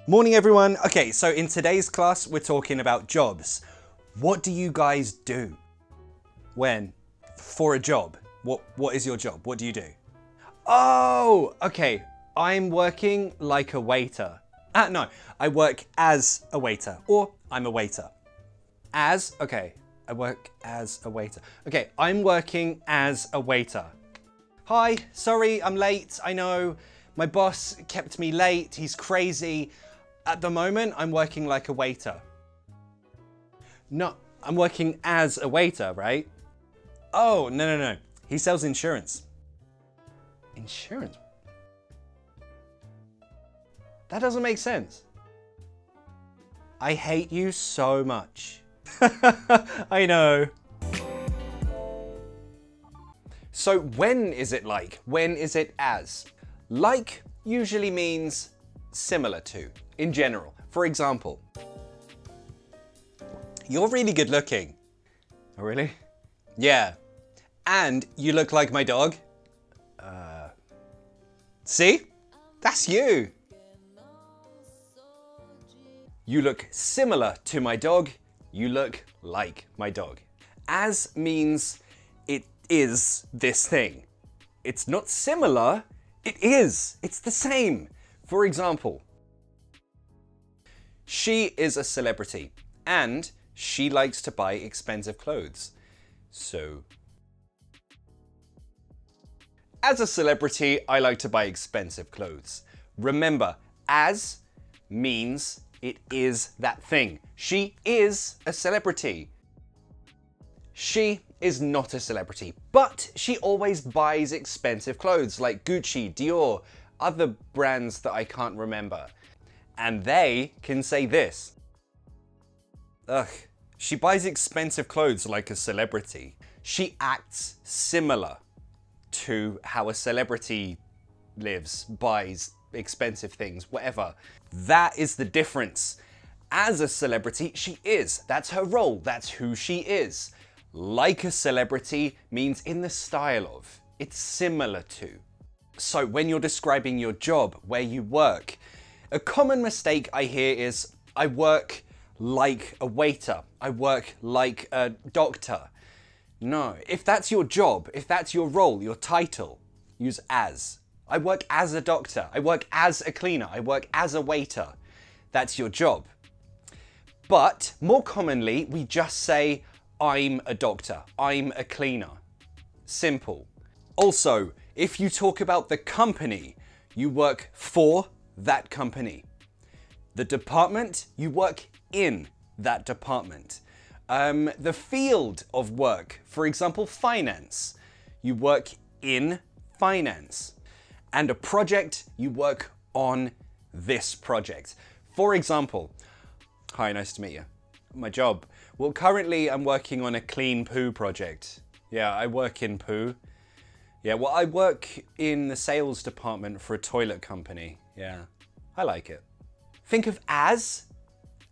Morning everyone. Okay, so in today's class, we're talking about jobs. What do you guys do for a job? What is your job? What do you do? Oh, okay. I'm working like a waiter. No, I work as a waiter, or I'm a waiter. Okay, I work as a waiter. Okay, I'm working as a waiter. Hi, sorry, I'm late, I know. My boss kept me late, he's crazy. At the moment, I'm working like a waiter. No, I'm working as a waiter, right? Oh, no. He sells insurance. Insurance? That doesn't make sense. I hate you so much. I know. So when is it like? When is it as? Like usually means similar to, in general. For example, you're really good looking. Oh, really? Yeah. And you look like my dog. See? That's you. You look similar to my dog. You look like my dog. As means it is this thing. It's not similar, it is. It's the same. For example, she is a celebrity and she likes to buy expensive clothes. So, as a celebrity, I like to buy expensive clothes. Remember, as means it is that thing. She is a celebrity. She is not a celebrity, but she always buys expensive clothes like Gucci, Dior, other brands that I can't remember. And they can say this. Ugh, she buys expensive clothes like a celebrity. She acts similar to how a celebrity lives, buys expensive things, whatever. That is the difference. As a celebrity, she is. That's her role. That's who she is. Like a celebrity means in the style of. It's similar to. So when you're describing your job, where you work, a common mistake I hear is, I work like a waiter. I work like a doctor. No, if that's your job, if that's your role, your title, use as. I work as a doctor. I work as a cleaner. I work as a waiter. That's your job. But more commonly, we just say, I'm a doctor. I'm a cleaner. Simple. Also, if you talk about the company, you work for that company. The department, you work in that department. The field of work, for example, finance, you work in finance. And a project, you work on this project. For example, hi, nice to meet you. My job. Well, currently I'm working on a clean poo project. Yeah, I work in poo. Yeah, well, I work in the sales department for a toilet company. Yeah, I like it. Think of as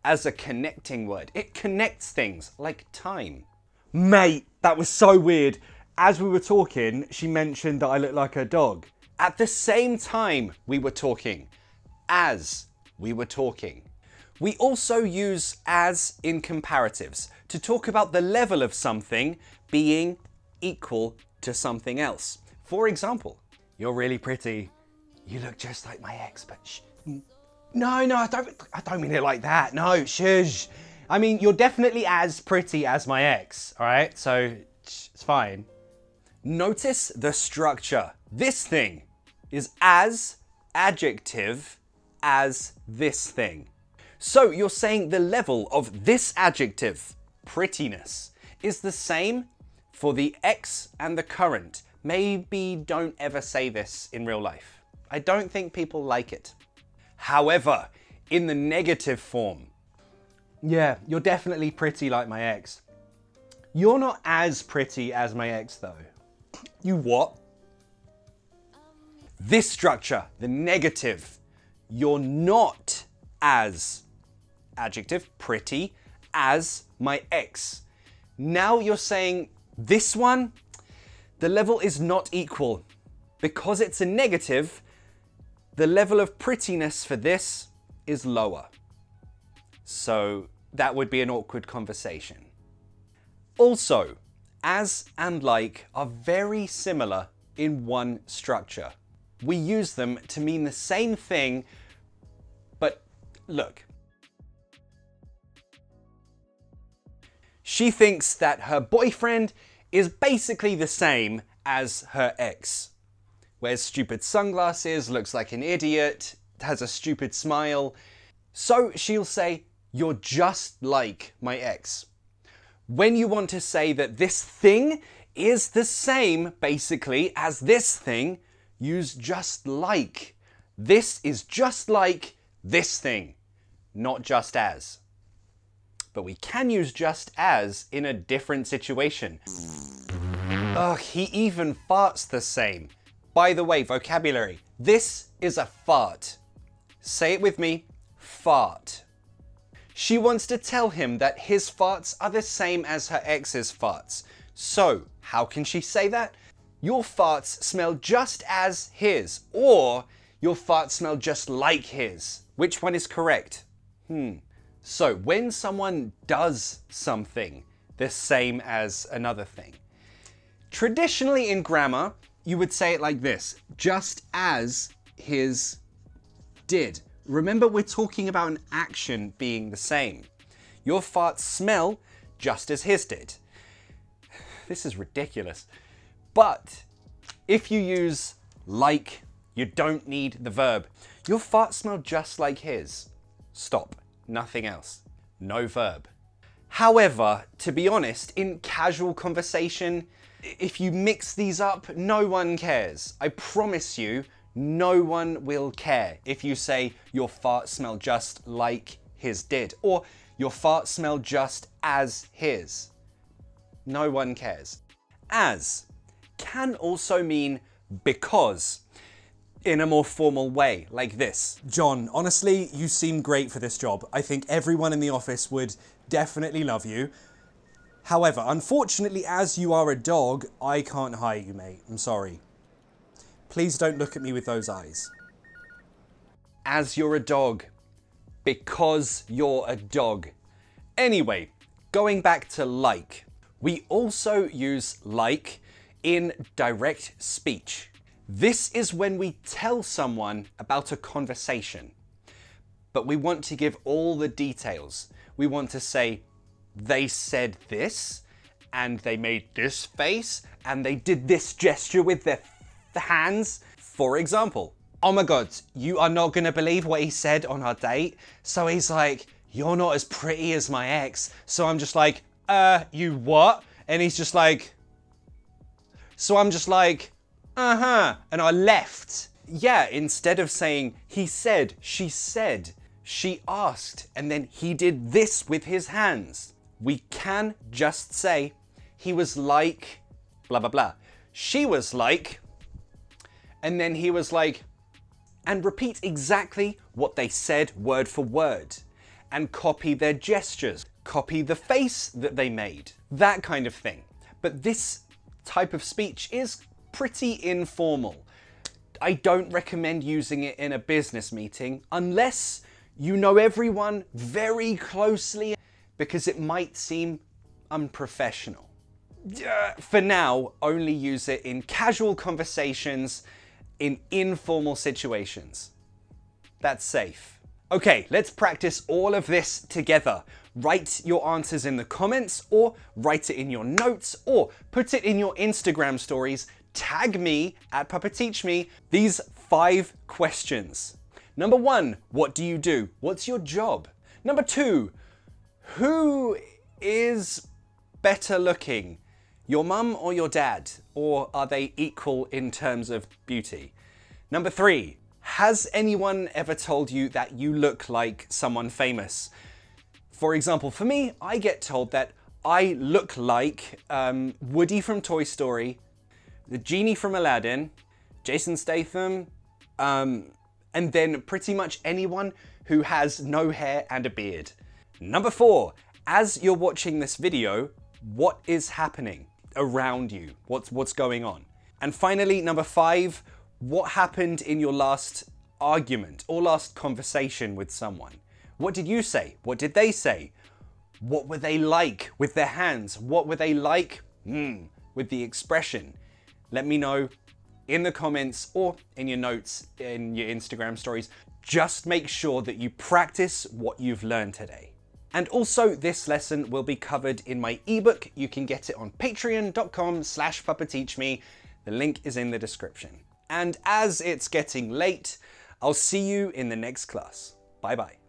a connecting word. It connects things like time. Mate, that was so weird. As we were talking, she mentioned that I look like her dog. At the same time we were talking, as we were talking. We also use as in comparatives to talk about the level of something being equal to something else. For example, you're really pretty. You look just like my ex, but shh. No, I don't mean it like that. No, shush. I mean, you're definitely as pretty as my ex, all right? So it's fine. Notice the structure. This thing is as adjective as this thing. So you're saying the level of this adjective, prettiness, is the same for the ex and the current. Maybe don't ever say this in real life. I don't think people like it. However, in the negative form, yeah, you're definitely pretty like my ex. You're not as pretty as my ex though. You what? This structure, the negative, you're not as adjective, pretty, as my ex. Now you're saying this one, the level is not equal. Because it's a negative, the level of prettiness for this is lower. So that would be an awkward conversation. Also, as and like are very similar in one structure. We use them to mean the same thing, but look. She thinks that her boyfriend is basically the same as her ex. Wears stupid sunglasses, looks like an idiot, has a stupid smile. So she'll say, "You're just like my ex." When you want to say that this thing is the same, basically, as this thing, use just like. This is just like this thing, not just as. But we can use just as in a different situation. Ugh, he even farts the same. By the way, vocabulary. This is a fart. Say it with me, fart. She wants to tell him that his farts are the same as her ex's farts. So, how can she say that? Your farts smell just as his, or your farts smell just like his. Which one is correct? So, when someone does something the same as another thing, traditionally in grammar, you would say it like this, just as his did. Remember, we're talking about an action being the same. Your farts smell just as his did. This is ridiculous. But if you use like, you don't need the verb. Your farts smell just like his. Stop. Nothing else. No verb. However, to be honest, in casual conversation, if you mix these up, no one cares. I promise you, no one will care if you say your farts smell just like his did, or your farts smell just as his. No one cares. As can also mean because in a more formal way, like this. John, honestly, you seem great for this job. I think everyone in the office would definitely love you. However, unfortunately, as you are a dog, I can't hire you, mate. I'm sorry. Please don't look at me with those eyes. As you're a dog. Because you're a dog. Anyway, going back to like. We also use like in direct speech. This is when we tell someone about a conversation, but we want to give all the details. We want to say, they said this, and they made this face, and they did this gesture with their hands. For example, oh my God, you are not gonna believe what he said on our date. So he's like, you're not as pretty as my ex. So I'm just like, you what? And he's just like, so I'm just like, and I left. Yeah, instead of saying, he said, she asked, and then he did this with his hands. We can just say, he was like, blah, blah, blah. She was like, and then he was like, and repeat exactly what they said word for word, and copy their gestures, copy the face that they made, that kind of thing. But this type of speech is pretty informal. I don't recommend using it in a business meeting unless you know everyone very closely, because it might seem unprofessional. For now, only use it in casual conversations, in informal situations. That's safe. Okay, let's practice all of this together. Write your answers in the comments, or write it in your notes, or put it in your Instagram stories. Tag me at PapaTeachMe. These 5 questions. Number 1, what do you do? What's your job? Number 2, who is better looking? Your mum or your dad? Or are they equal in terms of beauty? Number 3, has anyone ever told you that you look like someone famous? For example, for me, I get told that I look like Woody from Toy Story, the genie from Aladdin, Jason Statham, and then pretty much anyone who has no hair and a beard. Number 4, as you're watching this video, what is happening around you? What's going on? And finally, number 5, what happened in your last argument or last conversation with someone? What did you say? What did they say? What were they like with their hands? What were they like with the expression? Let me know in the comments or in your notes in your Instagram stories. Just make sure that you practice what you've learned today. And also, this lesson will be covered in my ebook. You can get it on patreon.com/papateachme. The link is in the description. And as it's getting late, I'll see you in the next class. Bye bye.